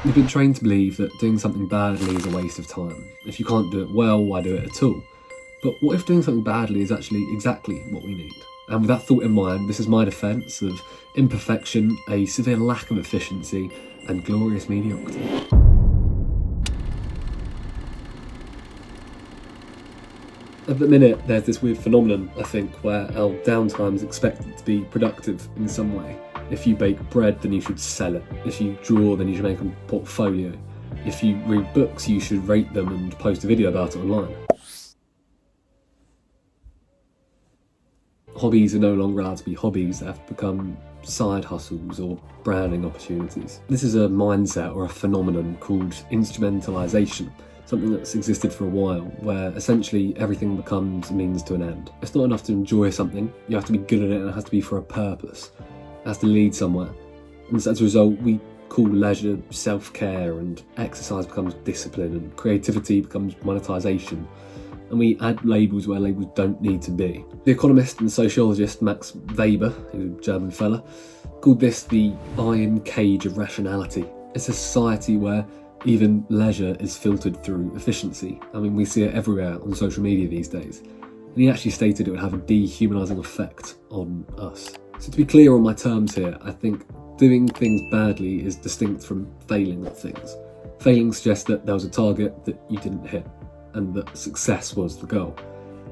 We've been trained to believe that doing something badly is a waste of time. If you can't do it well, why do it at all? But what if doing something badly is actually exactly what we need? And with that thought in mind, this is my defence of imperfection, a severe lack of efficiency, and glorious mediocrity. At the minute, there's this weird phenomenon, I think, where our downtime is expected to be productive in some way. If you bake bread, then you should sell it. If you draw, then you should make a portfolio. If you read books, you should rate them and post a video about it online. Hobbies are no longer allowed to be hobbies, they have to become side hustles or branding opportunities. This is a mindset or a phenomenon called instrumentalisation, something that's existed for a while, where essentially everything becomes a means to an end. It's not enough to enjoy something, you have to be good at it and it has to be for a purpose. It has to lead somewhere. And as a result, we call leisure self-care, and exercise becomes discipline, and creativity becomes monetisation. And we add labels where labels don't need to be. The economist and sociologist Max Weber, who's a German fella, called this the iron cage of rationality. It's a society where even leisure is filtered through efficiency. I mean, we see it everywhere on social media these days. And he actually stated it would have a dehumanising effect on us. So to be clear on my terms here, I think doing things badly is distinct from failing at things. Failing suggests that there was a target that you didn't hit, and that success was the goal.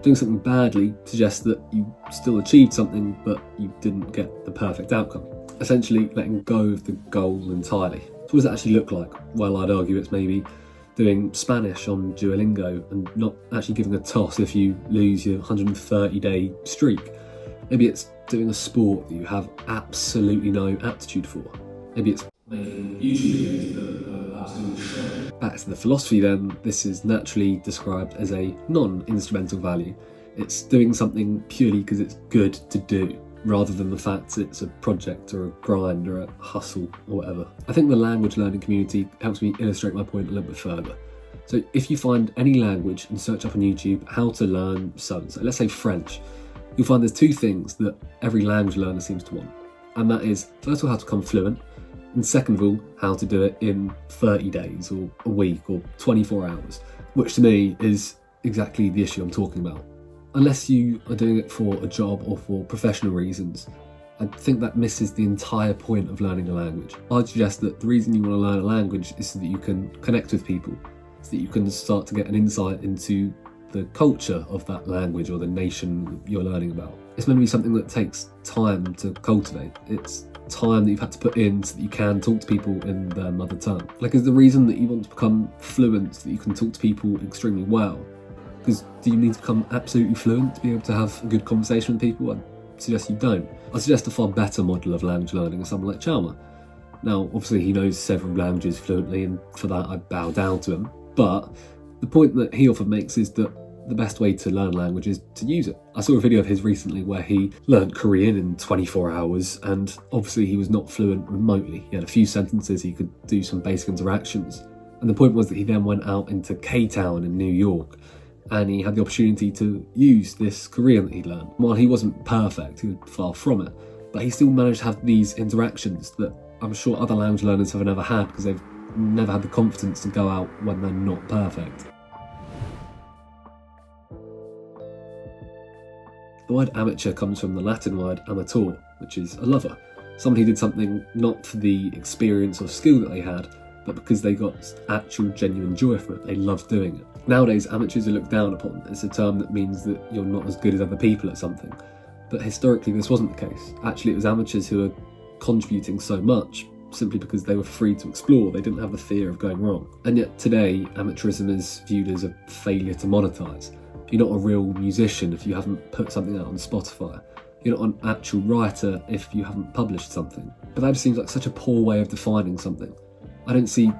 Doing something badly suggests that you still achieved something, but you didn't get the perfect outcome. Essentially, letting go of the goal entirely. So what does that actually look like? Well, I'd argue it's maybe doing Spanish on Duolingo and not actually giving a toss if you lose your 130-day streak. Maybe it's doing a sport that you have absolutely no aptitude for. Maybe it's making YouTube videos that are absolutely shit. Back to the philosophy then, this is naturally described as a non-instrumental value. It's doing something purely because it's good to do, rather than the fact it's a project or a grind or a hustle or whatever. I think the language learning community helps me illustrate my point a little bit further. So if you find any language and search up on YouTube how to learn so-and-so, let's say French, you'll find there's two things that every language learner seems to want. And that is, first of all, how to become fluent, and second of all, how to do it in 30 days or a week or 24 hours, which to me is exactly the issue I'm talking about. Unless you are doing it for a job or for professional reasons, I think that misses the entire point of learning a language. I'd suggest that the reason you want to learn a language is so that you can connect with people, so that you can start to get an insight into the culture of that language or the nation you're learning about. It's meant to be something that takes time to cultivate. It's time that you've had to put in so that you can talk to people in their mother tongue. Like, is the reason that you want to become fluent so that you can talk to people extremely well? Because do you need to become absolutely fluent to be able to have a good conversation with people? I suggest you don't. I suggest a far better model of language learning is someone like Chalmer. Now, obviously he knows several languages fluently, and for that I bow down to him. But the point that he often makes is that the best way to learn language is to use it. I saw a video of his recently where he learned Korean in 24 hours, and obviously he was not fluent remotely. He had a few sentences, he could do some basic interactions. And the point was that he then went out into K-Town in New York, and he had the opportunity to use this Korean that he'd learned. While he wasn't perfect, he was far from it, but he still managed to have these interactions that I'm sure other language learners have never had because they've never had the confidence to go out when they're not perfect. The word amateur comes from the Latin word amator, which is a lover. Someone who did something not for the experience or skill that they had, but because they got actual genuine joy from it. They loved doing it. Nowadays, amateurs are looked down upon. It's a term that means that you're not as good as other people at something. But historically, this wasn't the case. Actually, it was amateurs who were contributing so much simply because they were free to explore. They didn't have the fear of going wrong. And yet today, amateurism is viewed as a failure to monetize. You're not a real musician if you haven't put something out on Spotify. You're not an actual writer if you haven't published something. But that just seems like such a poor way of defining something. I don't see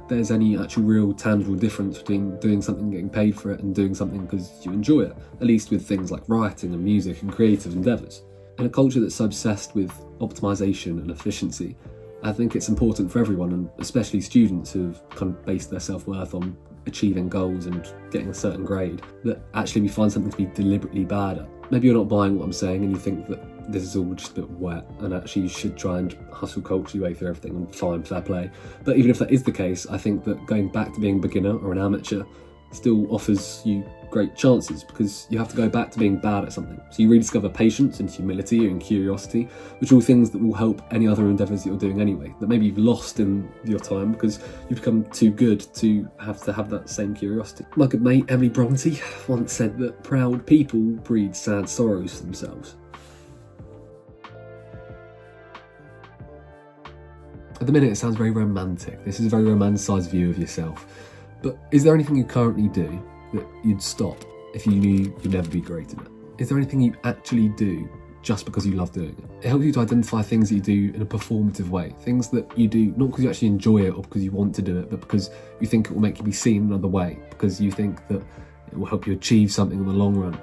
there's any actual real tangible difference between doing something, getting paid for it, and doing something because you enjoy it, at least with things like writing and music and creative endeavours. In a culture that's so obsessed with optimisation and efficiency, I think it's important for everyone, and especially students who've kind of based their self-worth on achieving goals and getting a certain grade, that actually we find something to be deliberately bad at. Maybe you're not buying what I'm saying and you think that this is all just a bit wet and actually you should try and hustle culture your way through everything, and fine, fair play. But even if that is the case, I think that going back to being a beginner or an amateur still offers you great chances, because you have to go back to being bad at something. So you rediscover patience and humility and curiosity, which are all things that will help any other endeavours that you're doing anyway, that maybe you've lost in your time because you've become too good to have that same curiosity. My good mate Emily Bronte once said that proud people breed sad sorrows for themselves. At the minute it sounds very romantic. This is a very romanticised view of yourself. But is there anything you currently do that you'd stop if you knew you'd never be great at it? Is there anything you actually do just because you love doing it? It helps you to identify things that you do in a performative way. Things that you do not because you actually enjoy it or because you want to do it, but because you think it will make you be seen another way, because you think that it will help you achieve something in the long run.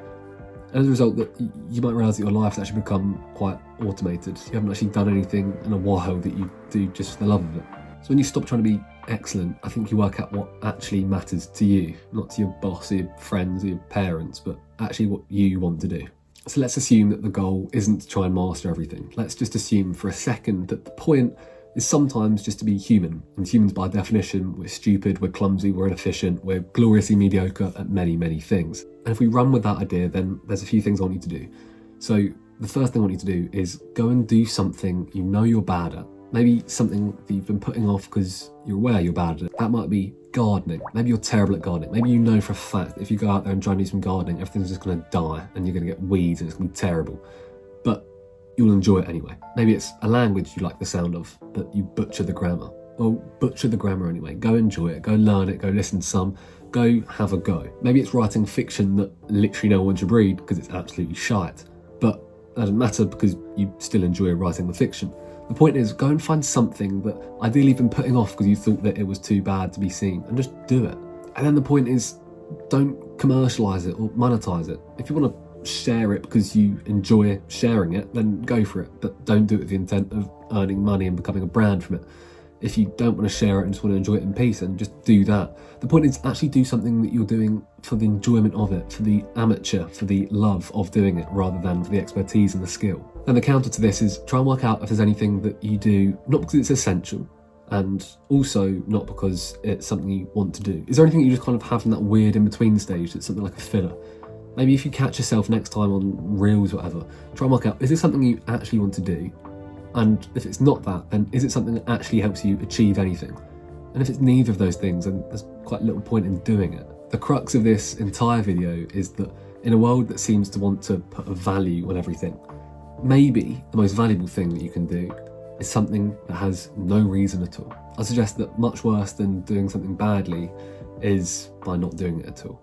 And as a result, that you might realise that your life has actually become quite automated. You haven't actually done anything in a while that you do just for the love of it. So when you stop trying to be excellent, I think you work out what actually matters to you, not to your boss or your friends or your parents, but actually what you want to do. So let's assume that the goal isn't to try and master everything. Let's just assume for a second that the point is sometimes just to be human. And humans by definition, we're stupid, we're clumsy, we're inefficient, we're gloriously mediocre at many, many things. And if we run with that idea, then there's a few things I want you to do. So the first thing I want you to do is go and do something you know you're bad at. Maybe something that you've been putting off because you're aware you're bad at it. That might be gardening. Maybe you're terrible at gardening. Maybe you know for a fact that if you go out there and try and do some gardening, everything's just going to die and you're going to get weeds and it's going to be terrible. But you'll enjoy it anyway. Maybe it's a language you like the sound of, but you butcher the grammar. Well, butcher the grammar anyway. Go enjoy it. Go learn it. Go listen to some. Go have a go. Maybe it's writing fiction that literally no one should read because it's absolutely shite. But that doesn't matter because you still enjoy writing the fiction. The point is, go and find something that ideally you've been putting off because you thought that it was too bad to be seen, and just do it. And then the point is, don't commercialise it or monetize it. If you want to share it because you enjoy sharing it, then go for it. But don't do it with the intent of earning money and becoming a brand from it. If you don't want to share it and just want to enjoy it in peace, then just do that. The point is, actually do something that you're doing for the enjoyment of it, for the amateur, for the love of doing it, rather than for the expertise and the skill. And the counter to this is try and work out if there's anything that you do, not because it's essential, and also not because it's something you want to do. Is there anything you just kind of have in that weird in-between stage that's something like a filler? Maybe if you catch yourself next time on Reels or whatever, try and work out, is this something you actually want to do? And if it's not that, then is it something that actually helps you achieve anything? And if it's neither of those things, then there's quite little point in doing it. The crux of this entire video is that in a world that seems to want to put a value on everything, maybe the most valuable thing that you can do is something that has no reason at all. I suggest that much worse than doing something badly is by not doing it at all.